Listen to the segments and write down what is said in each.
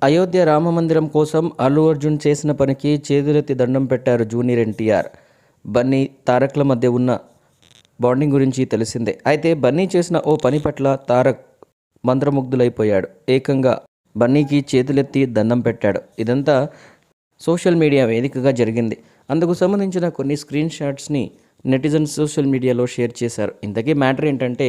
అయోధ్య రామమందిరం కోసం అల్లు అర్జున్ చేసిన పనికి చేతులెత్తి దండం పెట్టారు జూనియర్ ఎన్టీఆర్. బన్నీ, తారక్ల మధ్య ఉన్న బాండింగ్ గురించి తెలిసిందే. అయితే బన్నీ చేసిన ఓ పని పట్ల తారక్ మంత్రముగ్ధులైపోయాడు. ఏకంగా బన్నీకి చేతులెత్తి దండం పెట్టాడు. ఇదంతా సోషల్ మీడియా వేదికగా జరిగింది. అందుకు సంబంధించిన కొన్ని స్క్రీన్ షాట్స్ని నెటిజన్స్ సోషల్ మీడియాలో షేర్ చేశారు. ఇంతకీ మ్యాటర్ ఏంటంటే,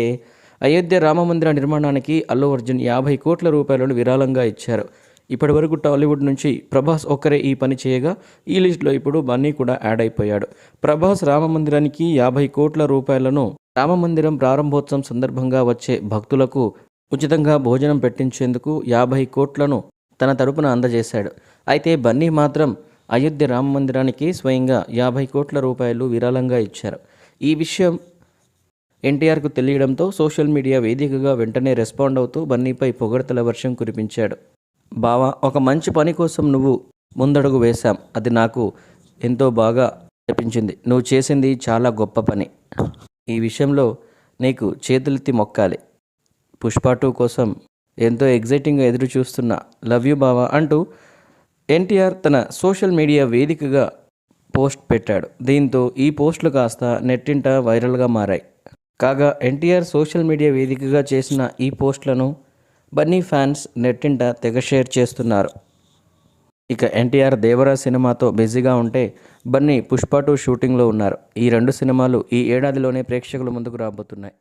అయోధ్య రామమందిర నిర్మాణానికి అల్లు అర్జున్ 50 కోట్ల రూపాయలను విరాళంగా ఇచ్చారు. ఇప్పటి వరకు టాలీవుడ్ నుంచి ప్రభాస్ ఒక్కరే ఈ పని చేయగా, ఈ లిస్టులో ఇప్పుడు బన్నీ కూడా యాడ్ అయిపోయాడు. ప్రభాస్ రామమందిరానికి 50 కోట్ల రూపాయలను రామమందిరం ప్రారంభోత్సవం సందర్భంగా వచ్చే భక్తులకు ఉచితంగా భోజనం పెట్టించేందుకు 50 కోట్లను తన తరపున అందజేశాడు. అయితే బన్నీ మాత్రం అయోధ్య రామమందిరానికి స్వయంగా 50 కోట్ల రూపాయలు విరాళంగా ఇచ్చారు. ఈ విషయం ఎన్టీఆర్కు తెలియడంతో సోషల్ మీడియా వేదికగా వెంటనే రెస్పాండ్ అవుతూ బన్నీపై పొగడ్తల వర్షం కురిపించాడు. బావా, ఒక మంచి పని కోసం నువ్వు ముందడుగు వేశాం. అది నాకు ఎంతో బాగా అనిపించింది. నువ్వు చేసింది చాలా గొప్ప పని. ఈ విషయంలో నీకు చేతులెత్తి మొక్కాలి. పుష్ప 2 కోసం ఎంతో ఎగ్జైటింగ్గా ఎదురు చూస్తున్నా. లవ్ యూ బావా అంటూ ఎన్టీఆర్ తన సోషల్ మీడియా వేదికగా పోస్ట్ పెట్టాడు. దీంతో ఈ పోస్టులు కాస్త నెట్టింట వైరల్గా మారాయి. కాగా ఎన్టీఆర్ సోషల్ మీడియా వేదికగా చేసిన ఈ పోస్టులను బన్నీ ఫ్యాన్స్ నెట్టింట తెగ షేర్ చేస్తున్నారు. ఇక ఎన్టీఆర్ దేవరా సినిమాతో బిజీగా ఉంటే బన్నీ పుష్ప 2 షూటింగ్లో ఉన్నారు. ఈ 2 సినిమాలు ఈ ఏడాదిలోనే ప్రేక్షకుల ముందుకు రాబోతున్నాయి.